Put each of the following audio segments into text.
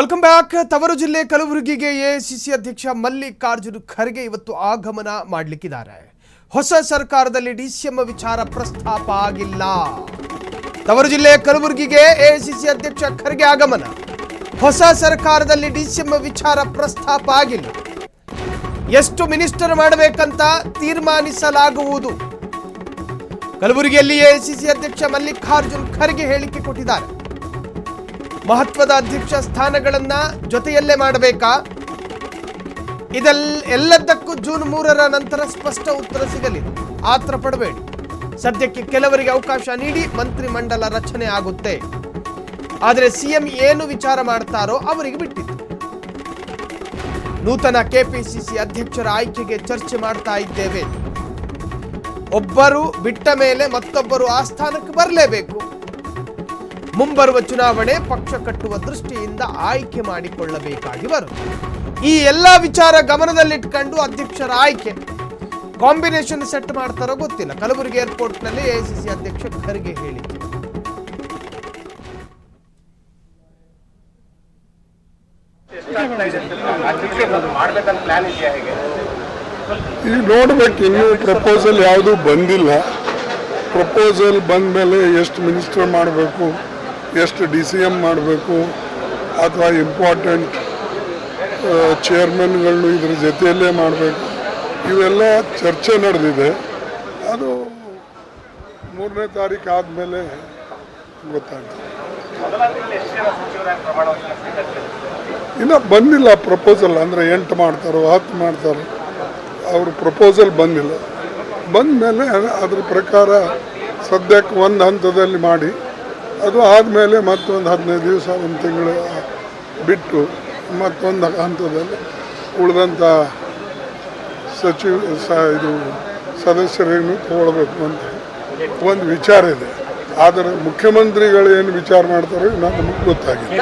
Welcome back. ತವರು ಜಿಲ್ಲೆ ಕಲಬುರಗಿಗೆ AICC ಅಧ್ಯಕ್ಷ ಮಲ್ಲಿಕಾರ್ಜುನ ಖರ್ಗೆ ಇವತ್ತು ಆಗಮನ ಮಾಡಲಿಕ್ಕಿದ್ದಾರೆ. ಹೊಸ ಸರ್ಕಾರದಲ್ಲಿ ಡಿಸಿಎಂ ವಿಚಾರ ಪ್ರಸ್ತಾಪ ಆಗಿಲ್ಲ. ತವರು ಜಿಲ್ಲೆ ಕಲಬುರಗಿಗೆ ಎಐಸಿಸಿ ಅಧ್ಯಕ್ಷ ಖರ್ಗೆ ಆಗಮನ. ಹೊಸ ಸರ್ಕಾರದಲ್ಲಿ ಡಿಸಿಎಂ ವಿಚಾರ ಪ್ರಸ್ತಾಪ ಆಗಿಲ್ಲ. ಎಷ್ಟು ಮಿನಿಸ್ಟರ್ ಮಾಡಬೇಕಂತ ತೀರ್ಮಾನಿಸಲಾಗುವುದು. ಕಲಬುರಗಿಯಲ್ಲಿ ಎಐಸಿಸಿ ಅಧ್ಯಕ್ಷ ಮಲ್ಲಿಕಾರ್ಜುನ ಖರ್ಗೆ ಹೇಳಿಕೆ ಕೊಟ್ಟಿದ್ದಾರೆ. ಮಹತ್ವದ ಅಧ್ಯಕ್ಷ ಸ್ಥಾನಗಳನ್ನ ಜೊತೆಯಲ್ಲೇ ಮಾಡಬೇಕಾ? ಎಲ್ಲದಕ್ಕೂ ಜೂನ್ 3ರ ನಂತರ ಸ್ಪಷ್ಟ ಉತ್ತರ ಸಿಗಲಿದೆ. ಆತರ ಪಡಬೇಡಿ. ಸದ್ಯಕ್ಕೆ ಕೆಲವರಿಗೆ ಅವಕಾಶ ನೀಡಿ ಮಂತ್ರಿಮಂಡಲ ರಚನೆ ಆಗುತ್ತೆ. ಆದರೆ ಸಿಎಂ ಏನು ವಿಚಾರ ಮಾಡ್ತಾರೋ ಅವರಿಗೆ ಬಿಟ್ಟಿತ್ತು. ನೂತನ ಕೆಪಿಸಿಸಿ ಅಧ್ಯಕ್ಷರ ಆಯ್ಕೆಗೆ ಚರ್ಚೆ ಮಾಡ್ತಾ ಇದ್ದೇವೆ. ಒಬ್ಬರು ಬಿಟ್ಟ ಮೇಲೆ ಮತ್ತೊಬ್ಬರು ಆ ಸ್ಥಾನಕ್ಕೆ ಬರಲೇಬೇಕು. ಮುಂಬರುವ ಚುನಾವಣೆ ಪಕ್ಷ ಕಟ್ಟುವ ದೃಷ್ಟಿಯಿಂದ ಆಯ್ಕೆ ಮಾಡಿಕೊಳ್ಳಬೇಕಾಗಿ ಬರುತ್ತೆ. ಈ ಎಲ್ಲ ವಿಚಾರ ಗಮನದಲ್ಲಿಟ್ಕೊಂಡು ಅಧ್ಯಕ್ಷರ ಆಯ್ಕೆ ಕಾಂಬಿನೇಷನ್ ಸೆಟ್ ಮಾಡ್ತಾರೋ ಗೊತ್ತಿಲ್ಲ. ಕಲಬುರಗಿ ಏರ್ಪೋರ್ಟ್ನಲ್ಲಿ ಎಐಸಿಸಿ ಅಧ್ಯಕ್ಷ ಖರ್ಗೆ ಹೇಳಿಕೆ. ಈಗ ನೋಡ್ಬೇಕು, ಇನ್ನೂ ಪ್ರಪೋಸಲ್ ಯಾವುದು ಬಂದಿಲ್ಲ. ಪ್ರಪೋಸಲ್ ಬಂದ ಮೇಲೆ ಎಷ್ಟು ಮಿನಿಸ್ಟರ್ ಮಾಡಬೇಕು, ಎಷ್ಟು DCM ಮಾಡಬೇಕು, ಅಥವಾ ಇಂಪಾರ್ಟೆಂಟ್ ಚೇರ್ಮನ್ಗಳನ್ನು ಇದ್ರ ಜೊತೆಯಲ್ಲೇ ಮಾಡಬೇಕು, ಇವೆಲ್ಲ ಚರ್ಚೆ ನಡೆದಿದೆ. ಅದು 3ನೇ ತಾರೀಕು ಆದಮೇಲೆ ಗೊತ್ತಾಗ್ತದೆ. ಇನ್ನು ಬಂದಿಲ್ಲ ಪ್ರಪೋಸಲ್. ಅಂದರೆ 8 ಮಾಡ್ತಾರೋ 10 ಮಾಡ್ತಾರೋ, ಅವ್ರ ಪ್ರಪೋಸಲ್ ಬಂದಿಲ್ಲ. ಬಂದ ಮೇಲೆ ಅದ್ರ ಪ್ರಕಾರ ಸದ್ಯಕ್ಕೆ ಒಂದು ಹಂತದಲ್ಲಿ ಮಾಡಿ, ಅದು ಆದಮೇಲೆ ಮತ್ತೊಂದು 15 ದಿವಸ, 1 ತಿಂಗಳು ಬಿಟ್ಟು ಮತ್ತೊಂದು ಹಂತದಲ್ಲಿ ಉಳಿದಂಥ ಇದು ಸದಸ್ಯರೇನು ತಗೊಳ್ಬೇಕು ಅಂತ ಒಂದು ವಿಚಾರ ಇದೆ. ಆದರೆ ಮುಖ್ಯಮಂತ್ರಿಗಳು ಏನು ವಿಚಾರ ಮಾಡ್ತಾರೋ ನಮಗೆ ಗೊತ್ತಾಗಿದೆ.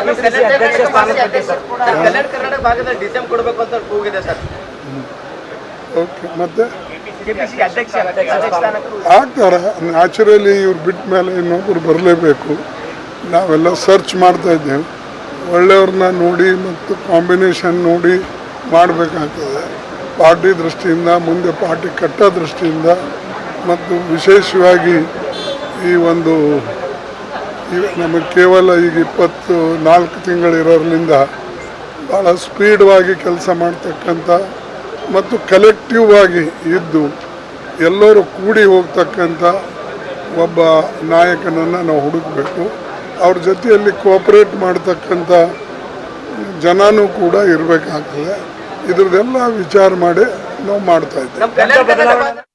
ಓಕೆ, ಮತ್ತೆ ಆಗ್ತಾರೆ. ನ್ಯಾಚುರಲಿ ಇವ್ರು ಬಿಟ್ಟ ಮೇಲೆ ಇನ್ನೊಬ್ಬರು ಬರಲೇಬೇಕು. ನಾವೆಲ್ಲ ಸರ್ಚ್ ಮಾಡ್ತಾ ಇದ್ದೇವೆ. ಒಳ್ಳೆಯವ್ರನ್ನ ನೋಡಿ ಮತ್ತು ಕಾಂಬಿನೇಷನ್ ನೋಡಿ ಮಾಡಬೇಕಾಗ್ತದೆ. ಪಾರ್ಟಿ ದೃಷ್ಟಿಯಿಂದ, ಮುಂದೆ ಪಾರ್ಟಿ ಕಟ್ಟೋ ದೃಷ್ಟಿಯಿಂದ, ಮತ್ತು ವಿಶೇಷವಾಗಿ ಈ ಒಂದು ನಮಗೆ ಕೇವಲ ಈಗ 24 ತಿಂಗಳಿರೋದ್ರಿಂದ ಭಾಳ ಸ್ಪೀಡ್ವಾಗಿ ಕೆಲಸ ಮಾಡ್ತಕ್ಕಂಥ ಮತ್ತು ಕಲೆಕ್ಟಿವ್ ಆಗಿ ಇದ್ದು ಎಲ್ಲರೂ ಕೂಡಿ ಹೋಗ್ತಕ್ಕಂಥ ಒಬ್ಬ ನಾಯಕನನ್ನು ನಾವು ಹುಡುಕಬೇಕು. ಅವ್ರ ಜೊತೆಯಲ್ಲಿ ಕೋಆಪರೇಟ್ ಮಾಡ್ತಕ್ಕಂಥ ಜನನೂ ಕೂಡ ಇರಬೇಕಾಗ್ತದೆ. ಇದ್ರದ್ದೆಲ್ಲ ವಿಚಾರ ಮಾಡಿ ನಾವು ಮಾಡ್ತಾ ಇದ್ದೀವಿ.